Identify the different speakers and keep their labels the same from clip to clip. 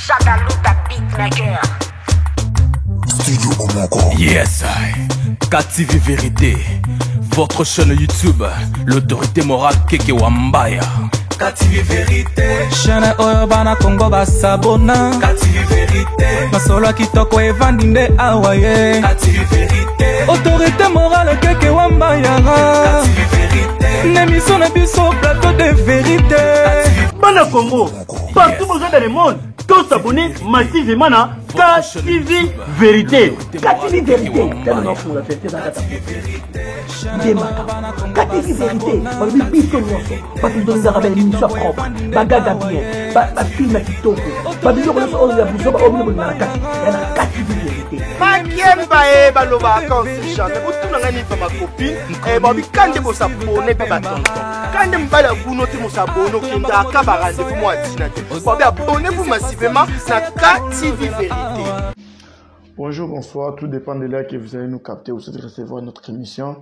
Speaker 1: Shagaluta Beatmaker.
Speaker 2: Studio Omoko.
Speaker 3: Yes, KTV Vérité. Votre chaîne YouTube, l'autorité morale Keke Wambaya.
Speaker 4: KTV Vérité.
Speaker 5: Chaîne Oyobana Congo Basabona.
Speaker 4: KTV Vérité.
Speaker 5: Masolo Kitoko Evandinde Awaye.
Speaker 4: KTV Vérité.
Speaker 5: Autorité morale Keke Wambaya.
Speaker 4: KTV Vérité.
Speaker 5: L'émission de Bisso plateau de vérité.
Speaker 6: Bana Congo, partout dans le monde, tous s'abonnent massivement à KTV Vérité. KTV Vérité, c'est le nom pour la fête dans KTV Vérité. KTV Vérité, on lui pique au morceau, parce qu'ils donnent des émissions propres, bagaga bien, film à TikTok, babylon on a besoin de la KTV Vérité.
Speaker 7: Makiemba baloba vacances jamais botuna ngani pa ma copine babi kande ko s'abonner pa batonton kande mbala kuno ti mo s'abonner kenda ka ba rendez-vous moi dina te babi abonnez-vous massivement na KTV Vérité.
Speaker 8: Bonjour, bonsoir, tout dépend de là que vous allez nous capter ou de recevoir notre émission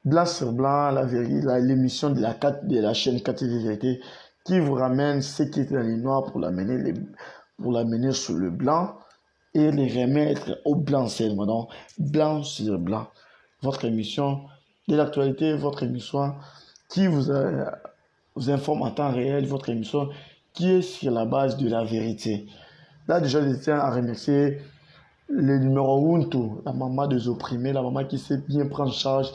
Speaker 8: Blanc sur Blanc, la vérité, l'émission de la chaîne KTV Vérité qui vous ramène ce qui est dans les noirs pour l'amener sur le blanc et les remettre au blanc seulement. Donc, blanc sur blanc. Votre émission de l'actualité, votre émission qui vous informe en temps réel, votre émission qui est sur la base de la vérité. Là, déjà, je tiens à remercier le numéro 1, la maman des opprimés, la maman qui sait bien prendre en charge.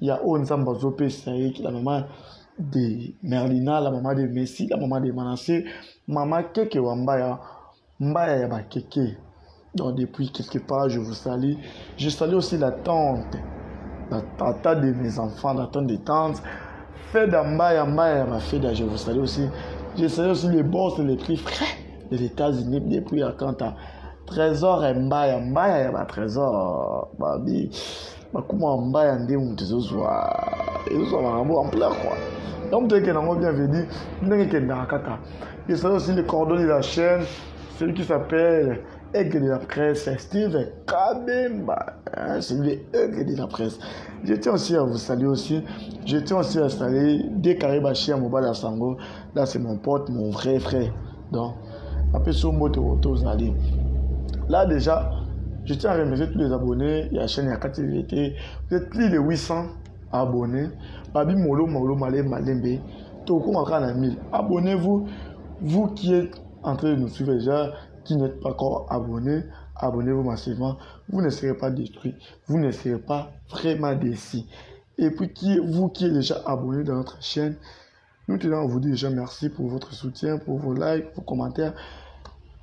Speaker 8: Il y a Onzamba Zopé Saïk, la maman de Merlina, la maman de Messi, la maman de Manassé, maman Keke Wambaya, Mbaya Yaba Keke. Donc depuis quelque part, je vous salue. Je salue aussi la tante, la tata de mes enfants, la tante des tantes. Feda Mbaya Mbaya Yaba Feda, je vous salue aussi. Je salue aussi les boss et les prix frais de l'États-Unis depuis à Kanta. Trésor Mbaya Mbaya Yaba Trésor. Babi. Bakuma Mbaya Ndemu Tezozwa. Tezozwa Marambo en plein quoi. Donc tu es bien venu. Je salue aussi les coordonnées de la chaîne. Celui qui s'appelle Aigle de la presse, Steve Kabemba, celui de Aigle de la presse. Je tiens aussi à vous saluer aussi. Je tiens aussi à saluer Dekaribachi à Mobile Sango. Là, c'est mon pote, mon vrai frère. Donc, après ce mot de retour, vous allez. Là, déjà, je tiens à remercier tous les abonnés. Il y a la chaîne KTV. Vous êtes plus de 800 abonnés. Babi Molo, Malé, Malembe. Toko Makana 1000. Abonnez-vous. Vous qui êtes en train de nous suivre déjà, qui n'êtes pas encore abonné, abonnez-vous massivement. Vous ne serez pas détruit. Vous ne serez pas vraiment déçus. Et puis, vous qui êtes déjà abonné dans notre chaîne, nous tenons à vous dire déjà merci pour votre soutien, pour vos likes, vos commentaires.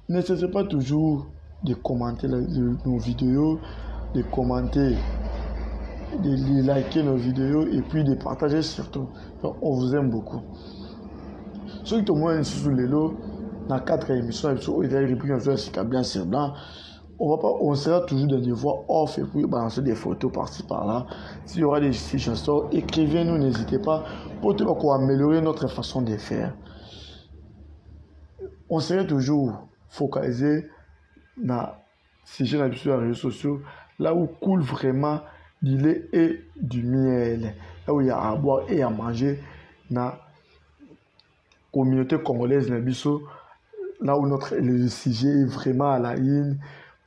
Speaker 8: N'hésitez pas toujours de commenter nos vidéos, de commenter, de liker nos vidéos et puis de partager surtout. Donc, on vous aime beaucoup. Ceux qui ont sous les lots, dans 4 émissions, blanc sur blanc, on sera toujours dans des voix off et puis balancer des photos par-ci par-là. S'il y aura des suggestions, écrivez-nous, n'hésitez pas pour améliorer notre façon de faire. On sera toujours focalisé dans ces jeunes habitudes sur les réseaux sociaux, là où coule vraiment du lait et du miel, là où il y a à boire et à manger dans la communauté congolaise, là où le sujet est vraiment à la ligne,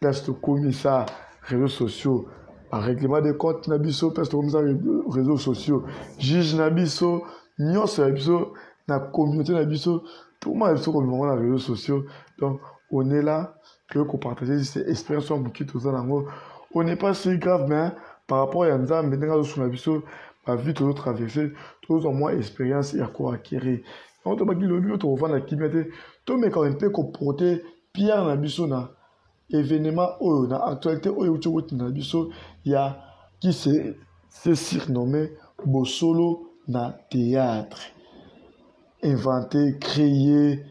Speaker 8: place de commissaire réseaux sociaux, un règlement de compte nabiso, place de commissaire réseaux sociaux, juge nabiso, nyos nabiso, la communauté nabiso, tout le monde nabiso comme on a les réseaux sociaux. Donc on est là pour partager ces expériences qui tout ça. On n'est pas si grave, mais par rapport à Yanza, maintenant sur nabiso, ma vie toujours traversée, tous en moins expérience et à quoi acquérir. On te dit le but, on va la kimete. Tout mais quand même peut comporter Pierre Nabisona événement na actualité Nabiso il y a qui s'est surnommé Bosolo na théâtre inventé créé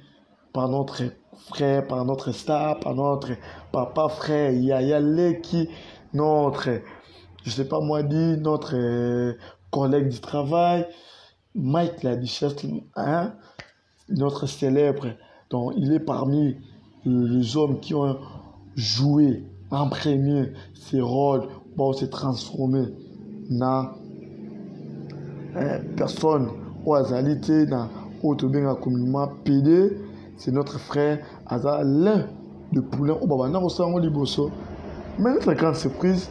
Speaker 8: par notre frère, par notre star, par notre papa frère Yaya Leki, notre je sais pas moi dit notre collègue du travail Mike la Duchesse, hein, notre célèbre. Donc, il est parmi les hommes qui ont joué en premier ces rôles pour se transformer dans personne ou azalité dans autobenga communément PD c'est notre frère, aza l'un de poulain au babana au sang liboso. Mais notre grande surprise,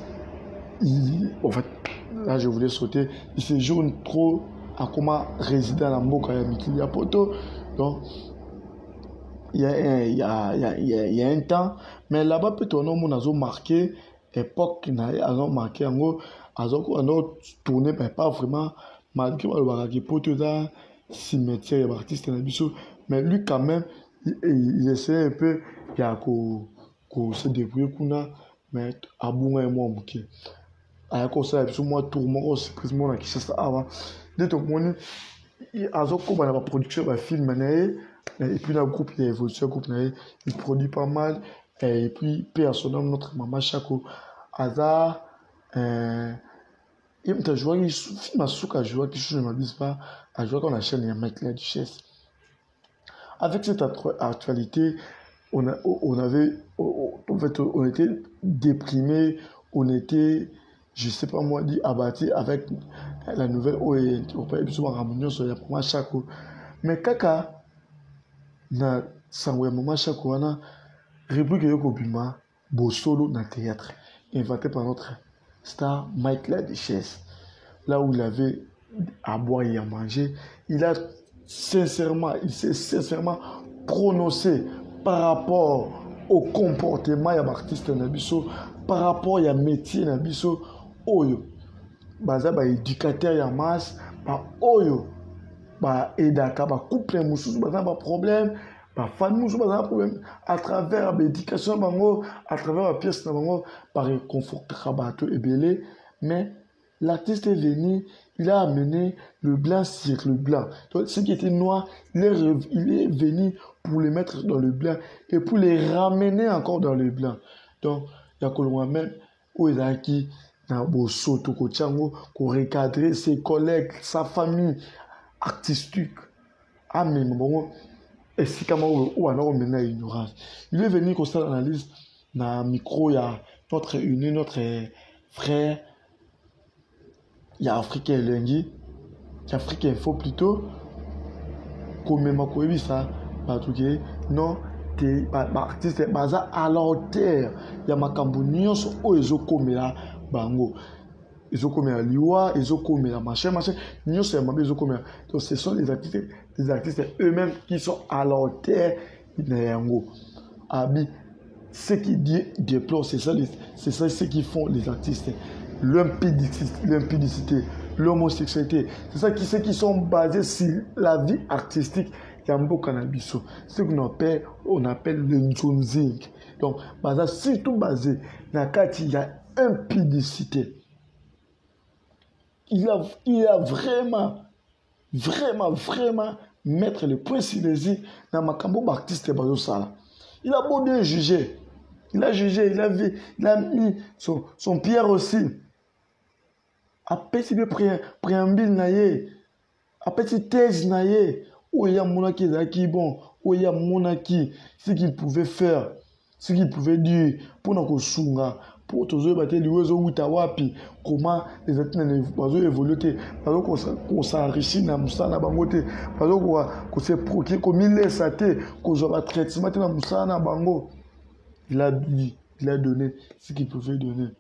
Speaker 8: en fait, là je voulais sauter, il séjourne trop à comment résider à la Mboka ya Mikili ya Poto. Donc, il y a un temps, mais là-bas, peut-être, on a marqué époque, on a marqué, on a tourné, mais pas vraiment, malgré le Poto, là, cimetière, artiste, mais lui, quand même, il essaie un peu, il y a qu'on se débrouille, mais à bon et moi, ok. À cause de ça, moi, tout le monde, c'est précisément la question avant. Dès que mon la production de film, et puis le groupe, il y a évolution, il produit pas mal, et puis personnellement, notre maman Chako, Aza, il m'a joué, il film à Souka, joué, qui je ne m'abuse pas, à jouer qu'on achète les mecs là du chef. Avec cette actualité, on était déprimé, on était, je sais pas moi, dit abattu avec la nouvelle mais kaka na sangwe mama Chako wana rubrique yoko bima bosolo na théâtre inventé par notre star Mike La Duchesse, là où il avait à boire et à manger, il s'est sincèrement prononcé par rapport au comportement de l'artiste Nabiso, par rapport au métier Nabiso, oyo baza ba éducateur ya masse, ba oyo ba edaka ba couple mususu baza ba problème, ba famille mususu baza problème à travers l'éducation bango, à travers la pièce na bango par réconfort rabato et belé. Mais l'artiste est venu, il a amené le blanc sur le blanc. Donc, ce qui était noir, il est venu pour les mettre dans le blanc et pour les ramener encore dans le blanc. Donc, il y a que moi-même, où il a qui na bosso to ko chango ko recadrer ses collègues, sa famille artistique. Ah mais bon, et si comment ou alors on mena ignorance. Il est venu comme ça l'analyse na micro ya notre uni notre frère. Il y a Africain lundi, il y a Africain Info plutôt. Comme ma koebi ça, pas tout que non, t'es artiste baza à la hauteur. Il y a ma cambonion sur où ils ont commis là, bango. Ils ont commis à Liwa, ils ont commis à machin. Nous c'est ma ils ont commis. Donc ce sont les artistes eux-mêmes qui sont à la hauteur de Abi, ce qui déplore, c'est ça ce qui font les artistes. L'impudicité, l'homosexualité, c'est ça ceux qui sont basés sur la vie artistique. Yambo Canabiso, ce qu'on appelle le nzonzing. Donc, surtout basé dans il y a impudicité. Il a vraiment mettre le point sur les yeux dans ma cambo artiste bazo sala. Il a beau bien juger. Il a jugé, il a mis son pierre aussi. Après, si bien préambule naïe, après, si thèse naïe, où il y a monaki qui bon, où il y a monaki, ce qu'il pouvait faire, ce qu'il pouvait dire, pour nous sunga, pour tous les bâtiments, les oiseaux utawapi, comment les êtres vont évoluer, parce qu'on s'enrichit dans Moussa na bangote, parce qu'on s'est procuré, comme il est saté, qu'on a traitement dans Moussa na bango. Il a dit, il a donné ce qu'il pouvait donner.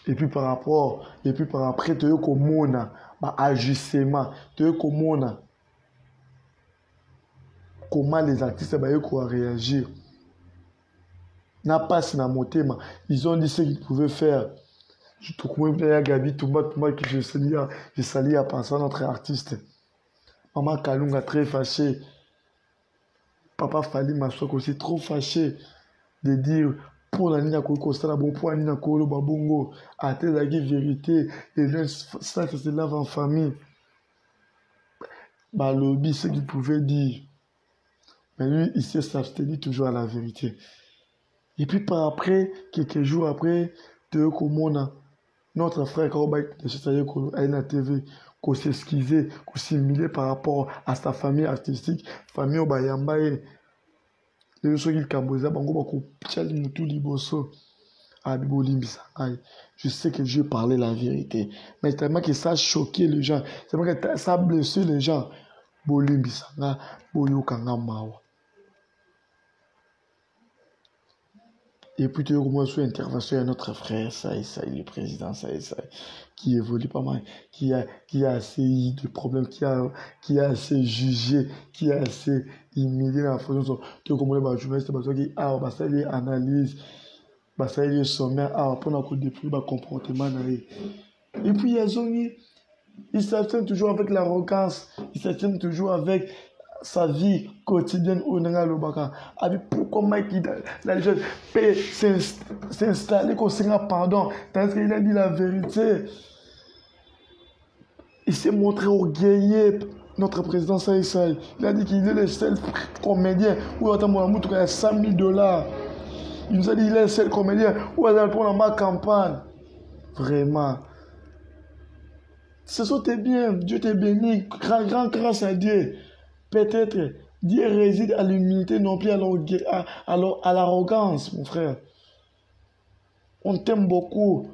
Speaker 8: Et puis par après, tu as comme agissement, tu as comme comment les artistes vont réagir. N'a pas si na motema, ils ont dit ce qu'ils pouvaient faire. Je te comprends bien, Gabi, tout le monde que je salue à penser à notre artiste. Maman Kalunga très fâché. Papa Fali Maswak aussi trop fâché de dire pour la ligne à Kokosala, bon pour la ligne à Kolo Babongo, à tel la vérité, les gens ça se lave en famille. Bah, lobby, ce qu'il pouvait dire. Mais lui, il s'est abstenu toujours à la vérité. Et puis par après, quelques jours après, notre frère Korobay de Chetaye à la TV, qu'on s'excusait, qu'on s'humiliait par rapport à sa famille artistique, famille Obayambaye. Les gens qui Kamboza, Bango Bako, Pichali Moutou Liboso, Abibo Limbisa. Je sais que je parlais la vérité, mais c'est tellement que ça a choqué les gens, c'est tellement que ça a blessé les gens. Bolimbisa, Boyo Kanga Mawa. Et puis, tu commences sur intervention à notre frère, ça, le président, ça, qui évolue pas mal, qui a assez eu de problèmes, qui a assez jugé, qui a assez humilié la fonction. Tu commences à journaliste, qui a une analyse, ça y est, sommaire, pour qu'on détruit le comportement. Et puis, il s'abstient toujours avec l'arrogance, il s'abstient toujours avec sa vie quotidienne au Nangalobaka. Pourquoi Mike, la légende peut s'installer qu'on s'en pardon, parce qu'il a dit la vérité. Il s'est montré orgueilleux, notre président Saïsaï. Il a dit qu'il est le seul comédien où il y a 100 $. Il nous a dit qu'il est le seul comédien où il y a pour ma campagne. Vraiment. Ce sont tes biens. Dieu t'est béni. Grand grâce à Dieu. Peut-être Dieu réside à l'humilité, non plus à l'arrogance, mon frère. On t'aime beaucoup.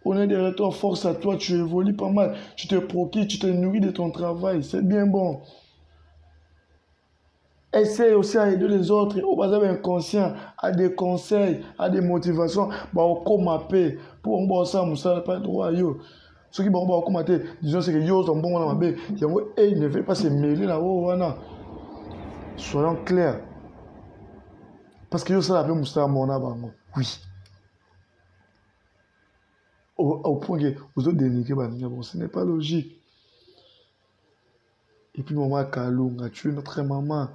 Speaker 8: On est derrière toi, force à toi, tu évolues pas mal. Tu te procures, tu te nourris de ton travail. C'est bien bon. Essaye aussi à aider les autres, au bas inconscient, à des conseils, à des motivations. Comme appel pour un bon ça, Moussa, pas droit. Ceux qui vont commenter, disons que yo sont bons dans ma baie. Il ne veut pas se mêler là-haut. Soyons clairs. Parce que yo ça l'appelle Moussa Mona. Oui. Au point que vous avez dénigré, ce n'est pas logique. Et puis maman Kalunga, tu es notre maman.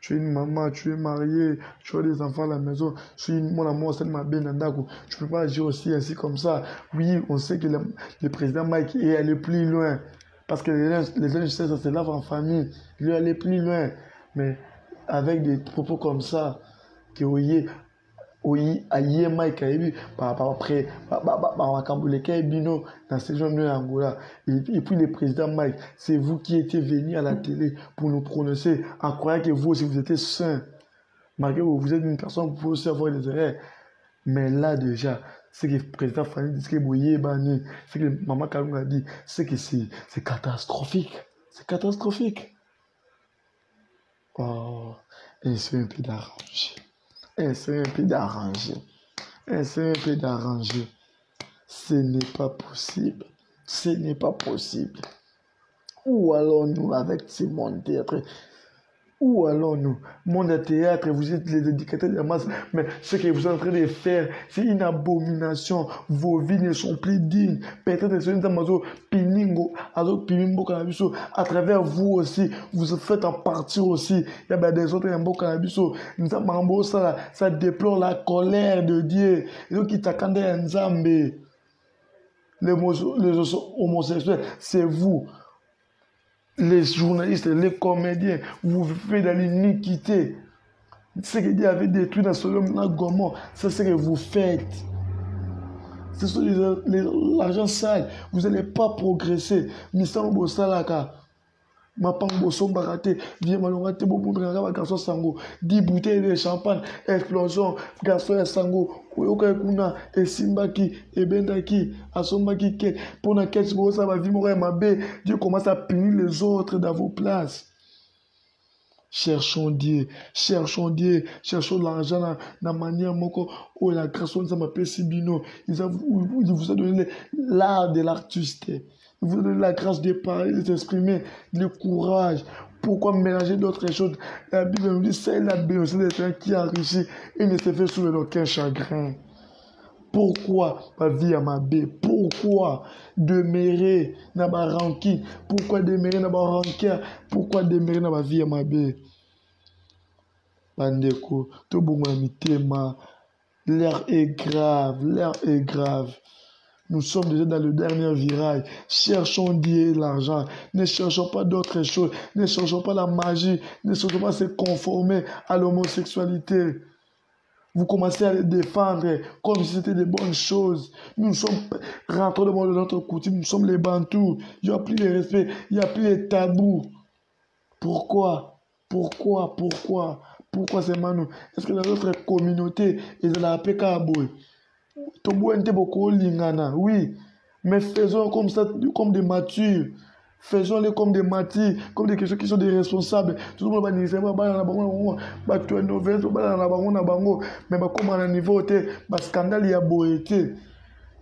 Speaker 8: Tu es une maman, tu es mariée, tu as des enfants à la maison. Mon amour, c'est ma bénandako. Tu ne peux pas agir aussi ainsi comme ça. Oui, on sait que le président Mike est allé plus loin. Parce que les jeunes, ça se lave en famille. Il est allé plus loin. Mais avec des propos comme ça, que oui, aïe Mike après dans ces gens de Angola. Et puis le président Mike, c'est vous qui étiez venu à la télé pour nous prononcer en croyant que vous aussi vous étiez saint. Malgré que vous êtes une personne, vous pouvez aussi avoir des erreurs. Mais là déjà, ce que le président Fanny dit, ce que Boye Bani, ce que Maman Kalunga a dit, c'est que c'est catastrophique. C'est catastrophique. Oh, et c'est un peu d'arranger. Essayez un peu d'arranger. Ce n'est pas possible. Ce n'est pas possible. Où allons-nous avec ces mondes théâtre? Où allons-nous? Monde théâtre, vous êtes les éducateurs de la masse, mais ce que vous êtes en train de faire, c'est une abomination. Vos vies ne sont plus dignes. Peut-être à travers vous aussi, vous faites en partie aussi. Il y a des autres ça déplore la colère de Dieu. Les homosexuels, c'est vous. Les journalistes, les comédiens, vous vivez dans l'iniquité. Ce que Dieu avait détruit dans Sodome et Gomorrhe, c'est ce que vous faites. Ce sont l'argent sale. Vous n'allez pas progresser. Missan Bossalaka. Ma pango somba raté, viens malongate beaucoup de garçon sango, 10 bouteilles de champagne, explosion, garçon sango, oyoka kuna, et simbaki, et bendaki, asombaki ke, pour na quel ça va vivre ma bé, Dieu commence à punir les autres dans vos places. Cherchons Dieu, cherchons l'argent dans la manière moko, où la grâce de ma Sibino, il vous a donné l'art de l'artiste. Vous donnez la grâce de parler, de s'exprimer, le courage. Pourquoi mélanger d'autres choses? La Bible nous dit c'est la bénédiction de quelqu'un qui enrichit et ne se fait soulever aucun chagrin. Pourquoi ma vie à ma baie? Pourquoi demeurer dans ma rancune? Pourquoi demeurer dans ma rancœur? Pourquoi demeurer dans ma vie à ma baie? Bandeko, tout bon thème. L'air est grave. Nous sommes déjà dans le dernier virage. Cherchons Dieu l'argent. Ne cherchons pas d'autres choses. Ne cherchons pas la magie. Ne cherchons pas à se conformer à l'homosexualité. Vous commencez à les défendre comme si c'était des bonnes choses. Nous sommes rentrés dans notre coutume. Nous sommes les Bantous. Il n'y a plus de respect. Il n'y a plus de tabous. Pourquoi c'est Manu? Est-ce que dans notre communauté, ils ont la paix Kaboy? Oui, mais faisons comme ça, comme des matures. Faisons-les comme des martyrs, comme des questions qui sont des responsables. Tout le monde va dire, c'est pas tu es nouvelle, mais comme à un niveau, scandale, il y a beau été.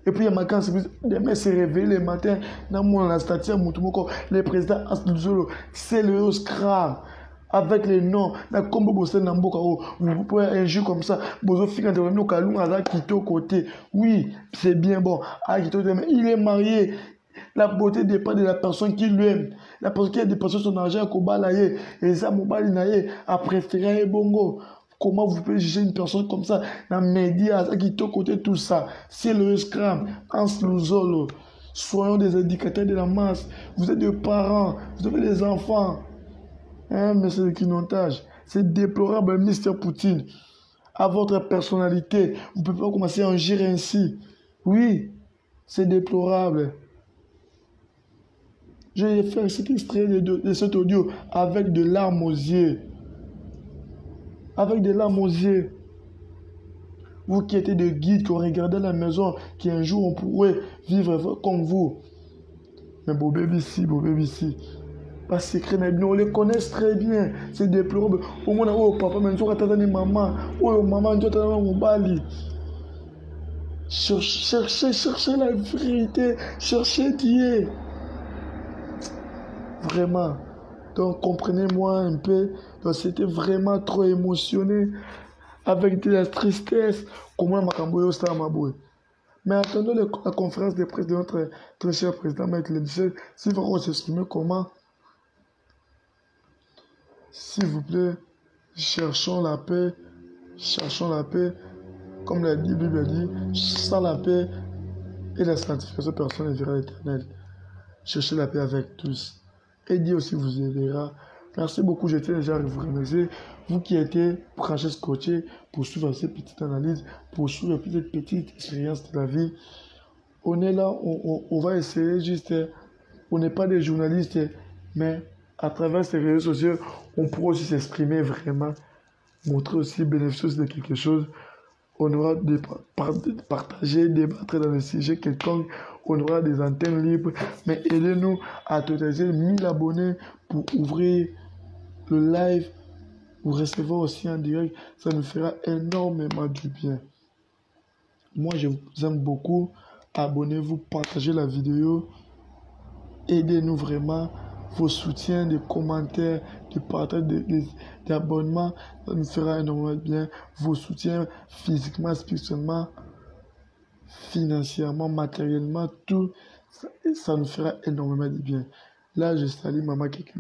Speaker 8: Et puis, il y a ma quand demain se réveiller le matin, dans la statue, le président Asnuzolo, c'est le scram. Avec les noms, vous pouvez injure comme ça, côté. Oui, c'est bien bon. Il est marié. La beauté dépend de la personne qui l'aime. La personne qui a dépensé son argent à Kobalaye, et ça, Mobalinaye, a préféré Bongo. Comment vous pouvez juger une personne comme ça dans les médias, qui est côté tout ça? C'est le scram, Asnuzolo. Soyons des indicateurs de la masse. Vous êtes des parents, vous avez des enfants. Mais c'est le clignotage. C'est déplorable, Mr. Poutine. À votre personnalité, vous ne pouvez pas commencer à agir ainsi. Oui, c'est déplorable. Je vais faire cet extrait de cet audio avec de larmes aux yeux. Avec des larmes aux yeux. Vous qui étiez des guides, qui ont regardé la maison, qui un jour on pourrait vivre comme vous. Mais beau bébé ici. Pas secret, on les connaît très bien. C'est déplorable. Au moins, oh papa, mais tu as maman. Oh maman, tu as mon bali. Cherchez la vérité. Cherchez Dieu. Vraiment. Donc, comprenez-moi un peu. Donc, c'était vraiment trop émotionné. Avec de la tristesse. Comment Makamboyo ça m'a boué. Mais attendons la conférence de presse de notre très cher président Maître Lédichel. S'il va s'exprimer comment. S'il vous plaît, cherchons la paix. Comme la Bible a dit, sans la paix et la sanctification, personne ne verra l'éternel. Cherchez la paix avec tous. Et Dieu aussi vous aidera. Merci beaucoup, je tiens déjà à vous remercier. Vous qui êtes branchés, scotchés pour suivre ces petites analyses, pour suivre cette petite expérience de la vie. On est là, on va essayer juste, on n'est pas des journalistes, mais à travers ces réseaux sociaux, on pourra aussi s'exprimer vraiment, montrer aussi bénéfice de quelque chose. On aura partager, débattre dans les sujets quelconques. On aura des antennes libres. Mais aidez-nous à totaliser 1000 abonnés pour ouvrir le live. Vous recevoir aussi en direct. Ça nous fera énormément du bien. Moi, je vous aime beaucoup. Abonnez-vous, partagez la vidéo. Aidez-nous vraiment. Vos soutiens, des commentaires, des partages, des abonnements, ça nous fera énormément bien. Vos soutiens physiquement, spirituellement, financièrement, matériellement, tout, ça nous fera énormément de bien. Là, je salue Maman Keke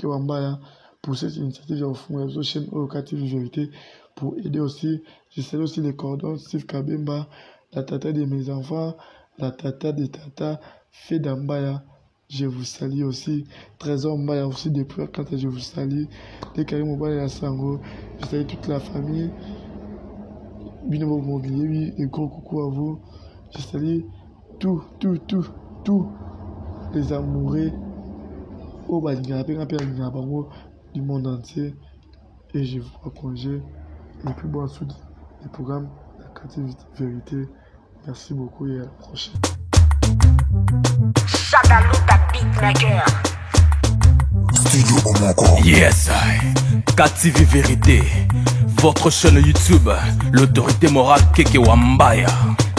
Speaker 8: Wambaya pour cette initiative au fond de la chaîne Okativ Vérité pour aider aussi. Je salue aussi les cordons, Steve Kabemba, la tata de mes enfants, la tata des tatas, Fedambaya. Je vous salue aussi. Trésor Mbaya aussi depuis quand je vous salue. Les Karim Mbaya et la Sango. Je salue toute la famille. Binobo Mobilier, oui, et gros coucou à vous. Je salue tous les amoureux au du monde entier. Et je vous prends congé. Et puis bon, sous le programme La Créativité Vérité. Merci beaucoup et à la prochaine.
Speaker 1: Shadaluta Beatmaker.
Speaker 2: Studio Omoko.
Speaker 3: Yes, KTV Vérité. Votre chaîne YouTube, l'autorité morale Keke Wambaya.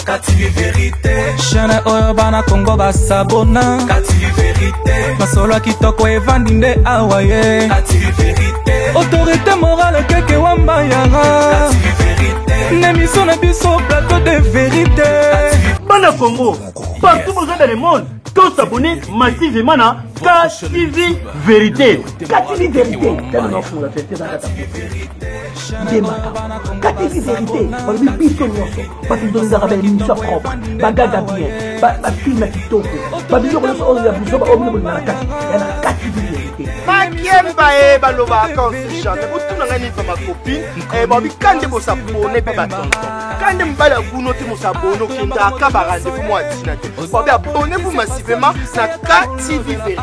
Speaker 4: KTV Vérité.
Speaker 5: Chaîne Oyobana Congo Basabona.
Speaker 4: KTV Vérité.
Speaker 5: Masolo Kitoko Evandinde Awaye.
Speaker 4: KTV Vérité.
Speaker 5: Autorité morale Keke Wambaya.
Speaker 4: KTV Vérité.
Speaker 5: L'émission na biso plateau de vérité.
Speaker 6: Bana Congo, partout dans le monde, tous s'abonner massivement à KTV Vérité. KTV Vérité, c'est le nom pour la fête. KTV Vérité, on lui pique au nyonso. Parce que nous avons une émission propre. Bagaga bien, film à TikTok. Babylon, on a besoin de la KTV Vérité.
Speaker 7: Makiemba baloba quand si chante vous na ngani ma copine babi kande bo s'abonner pe batonton kande mbala kuno te mo s'abonner kinda ka barande pour moi dinate babi abonnez-vous massivement na KTV Vérité.